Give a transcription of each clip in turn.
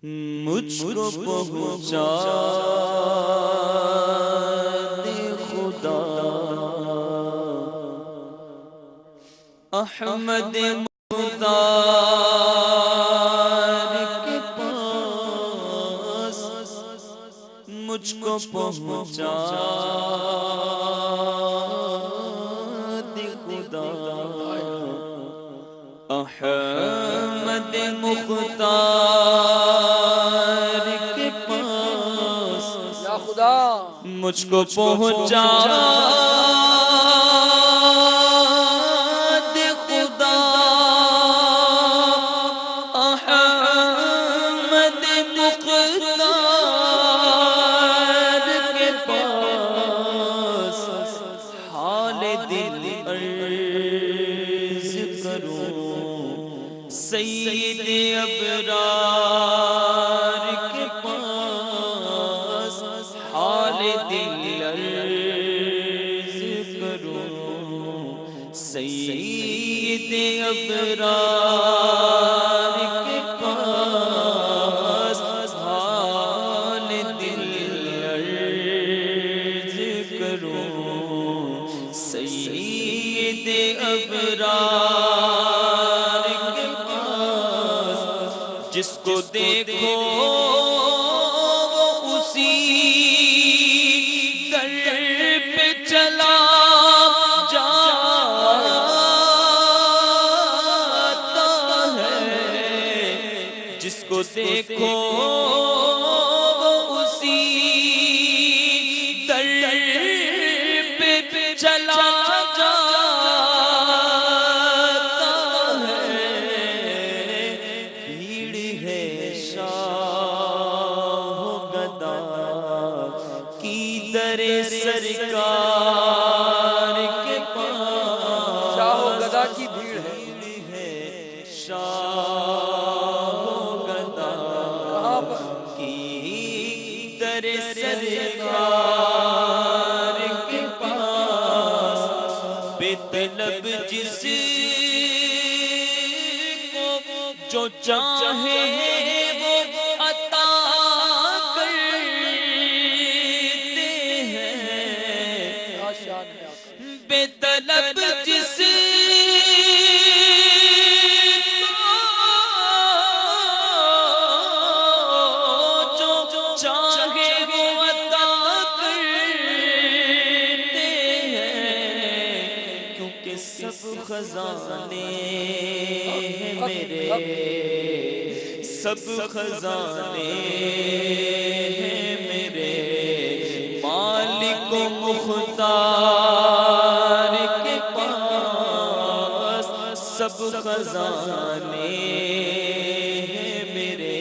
مجھ کو پہنچا دے خدا احمد مختار کے پاس، مجھ کو پہنچا دے خدا احمد مختار کے پاس، یا خدا مجھ کو پہنچا دے خدا احمد مختار کے پاس، حال دل عرض کروں سید ابرار کے پاس، حال دل عرض کروں سید ابرار کے پاس، حال دل عرض کروں سید ابرار کے پاس، جس کو دیکھو وہ اسی در پہ چلا جاتا ہے، جس کو دیکھو وہ اسی در پہ چلا جاتا ہے، بھیڑ ہے شاہ و گدا کی در سرکار کے پاس، شاہ و گدا کی بھیڑ ہے شاہ و گدا کہاں پر کی در سرکار کے پاس، بے طلب جس کو جو چاہے وہ عطا کرتے ہیں، کیا شان ہے آقا بے طلب جس کو جو چاہے وہ عطا کرتے ہیں، کیونکہ سب خزانے ہیں میرے، سب خزانے ہیں میرے مالک و مختار کے پاس، سب خزانے ہیں میرے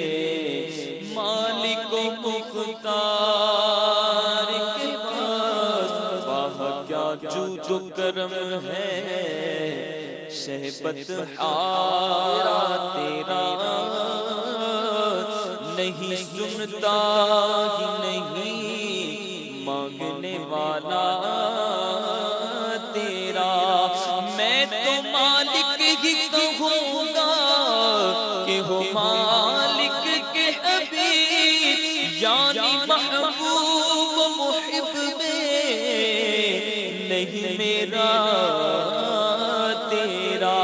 مالک و مختار کے پاس، واہ کیا جود و کرم ہے شہبت تیرا، نہیں سنتا ہی نہیں مانگنے والا تیرا، میں تو مالک ہی کہوں گا کہ ہو مالک کے حبیب، یعنی محبوب و محب میں نہیں میرا تیرا،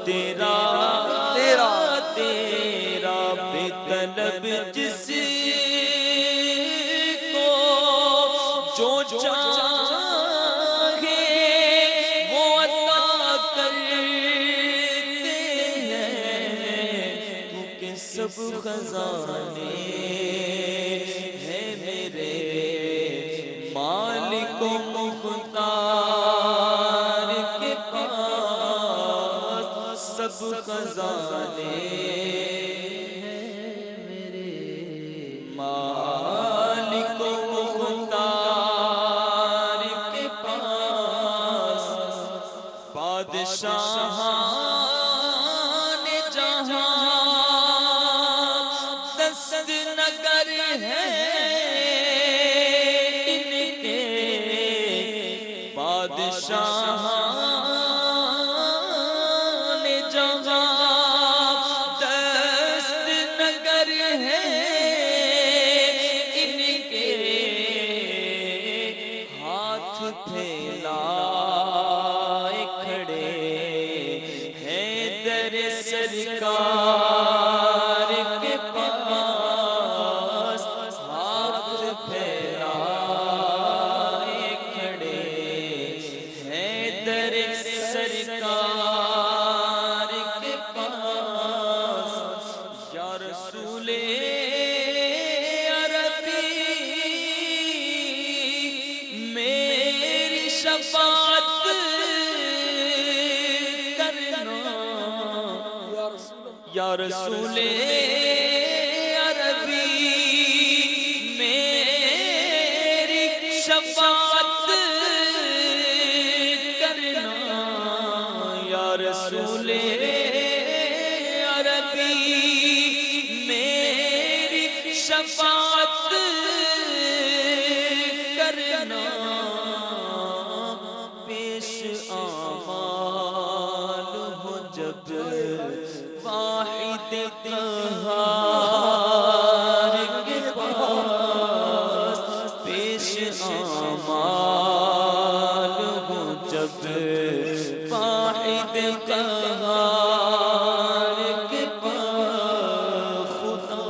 تیرا تیرا تیرا بے طلب جس کو جو چاہے وہ عطا کرتے ہیں، کیونکہ سب خزانے ہیں میرے مالک و مختار کے پاس، سب خزانے ہیں میرے مالک و مختار کے پاس، بادشاہ جہاں دست نگر ہے ان کے بادشاہان جہاں دست نگر ہے ان کے ہاتھ پھیلائے کھڑے ہیں در سرکار کے پاس ہاتھ پھیلائے کھڑے ہیں در سرکار کے پاس یا رسول عربی میری شفاعت کرنا یا رسول عربی میری شفاعت کرنا یا رسول عربی میری شفاعت کرنا پیش آمال ہو جب واحد قہار کے پاس پیش آمال ہو جب واحد قہار کے پاس خدا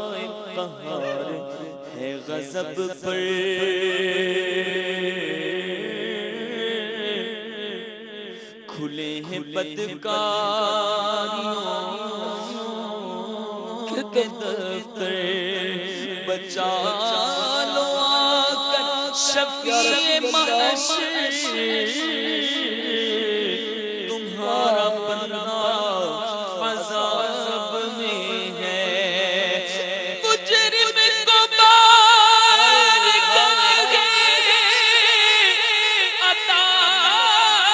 قہار ہے غضب پر کھلے ہیں بدکاریوں کے دفتر بچا لو آ کر شفیع محشر تمہارا بندہ عذاب میں ہے مجرم کو بار کریں گے عدالت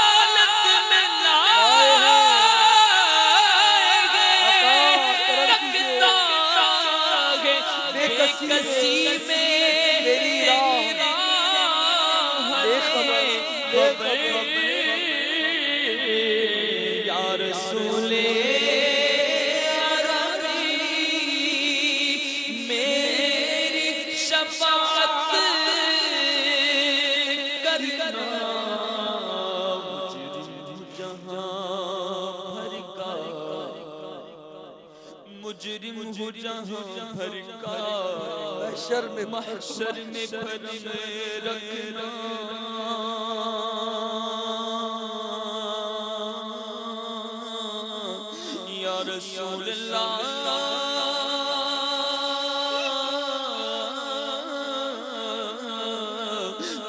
میں لائیں گے تکتا ہے بے کسی میں میری راہ خبر یا رسول عربی میری شفاعت کرنا مجرم ہو جہاں بھر کا محشر میں بھر رکھنا یا رسول اللہ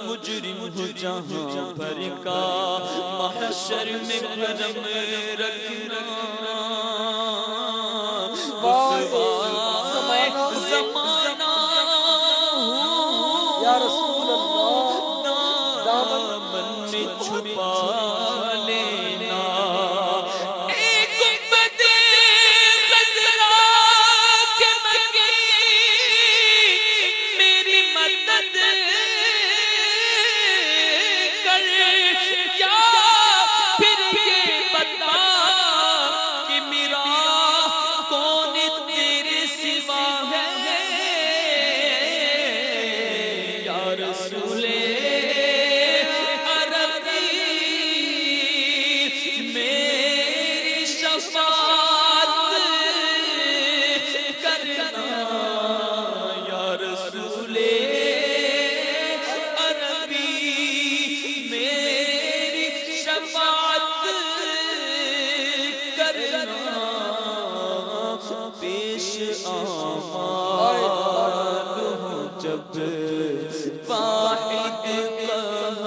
مجرم ہو جہاں بھر کا محشر میں بھرم رکھنا زمانہ یا رسول اللہ دامن میں چھپا لینا ایک بدے غزرا کے مکی میری مدد کر یا پھر یہ بتا کہ میرا کون تیرے سوا ہے یا رسول عربی میری شفاعت کرنا یا رسول عربی میری شفاعت کرنا پیش آمال ہو جب واحد قہار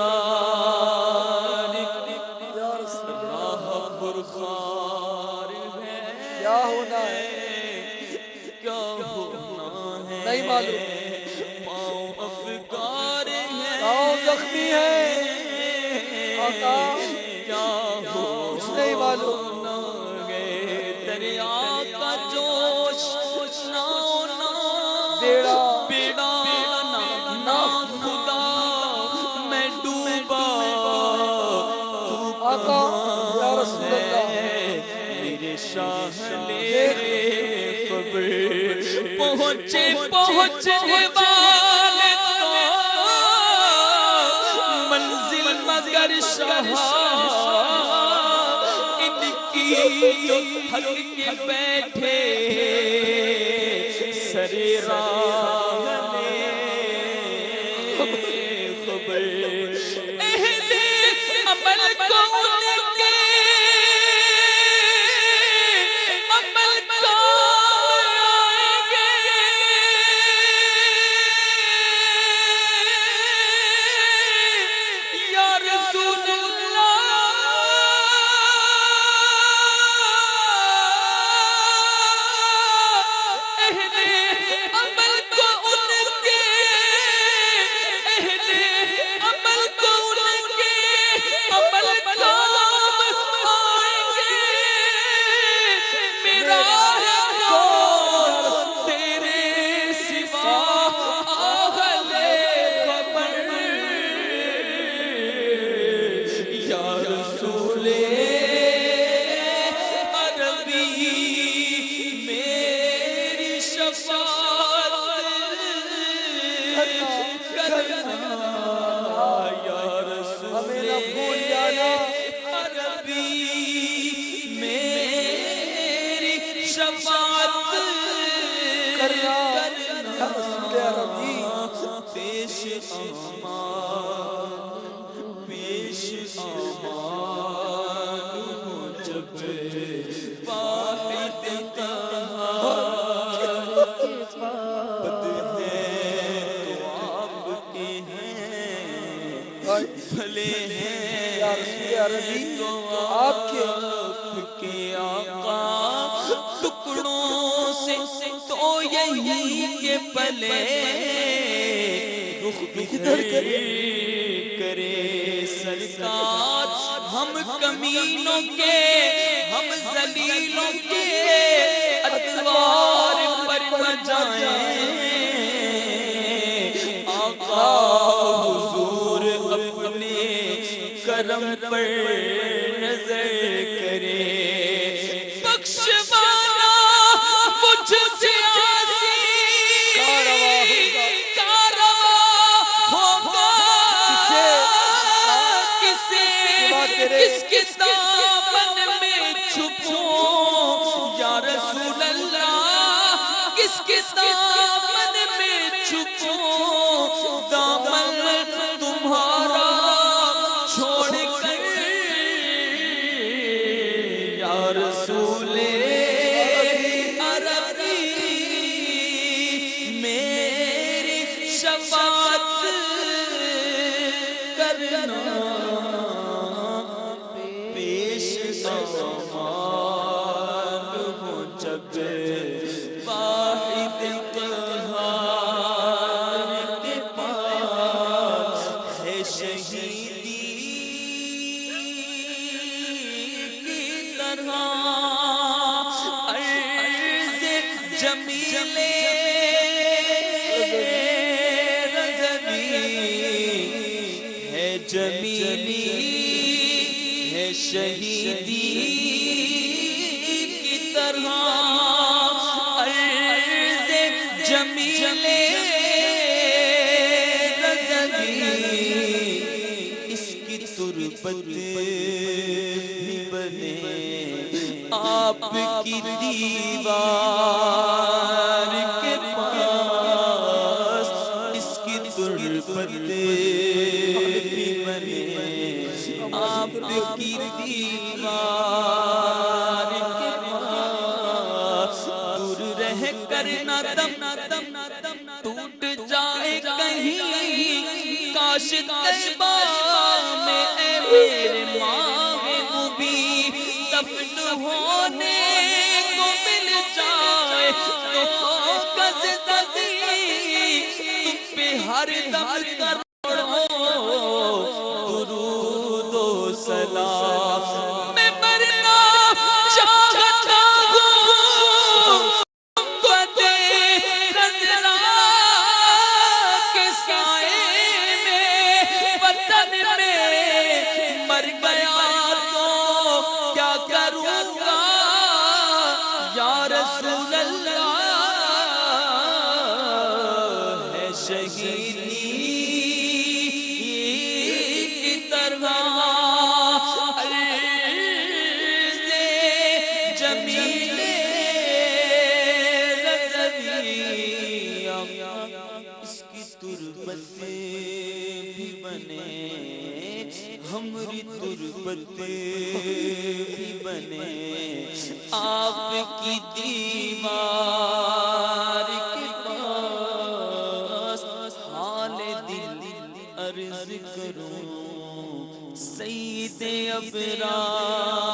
راہ پرخار ہے کیا ہونا ہے کیا ہونا ہے نہیں معلوم پاؤں افگار ہے پاؤں زخمی ہے آقا کیا کچھ نہیں معلوم خبر پہنچے پہنچنے والے تو منزل مگر شاہ ان کی جو تھک کے بیٹھے سرے راہ نے خبر اہل عمل کو ان کے عمل کو آئیں گے یا رسول اللہ اہل عمل کو ان کے اہل عمل کو ان کے عمل کام آئیں گے میرا ہے کون تیرے سوا اہل خبر یا رسول عربی میری شفاعت کرنا یا رسول ہمیں نہ بھول جانا عربی میری شفاعت کرنا یا رسول عربی پیش امان پیش امان ہو جب واحد قہار بد ہے تو آپ کے ہیں بھلے ہیں یا رسول عربی تو آپ کے آپ کے آقا ٹکڑوں سے تو یہی کے پلے رخ بکھر کرے سرکار ہم کمینوں کے ہم ذلیلوں کے ادوار پر نہ جائیں آقا حضور اپنے کرم پر نظر کرے بخشوانا مجھ سے آسی کارواں ہوگا کس کس دامن میں چھپوں یا رسول اللہ کس کس دامن میں چھپوں دامن تمہارا چھوڑ کر یا رسول عربی میری شفاعت کرنا پیش امان ہو جب واحد قہار کے پاس ہے شہیدی کی طرح عرض جمیل رضوی ہے جمیلی ہے شہیدی کی طرح عرض جمیل رضوی اس کی تربت بھی بنے آپ کی دیوار کے پاس اس کی تربت بھی بنے آپ کی دیوار کے پاس دور رہ کر نہ دم ٹوٹ جائے کہیں کاش طیبہ میں اے میرے ماہ مبین دفن ہونے کو مل جائے تو گز گزی تم پہ ہر دم کرو درود و سلام میں مرنا چاہتا ہوں بدے رضا کے سائے میں وطن میں مر گیا تو کیا کروں گا جمیل رضوی اس کی تربت بھی بنے ہمری تربت بھی بنے آپ کی دیوار کے پاس حال دل عرض کروں سید ابرار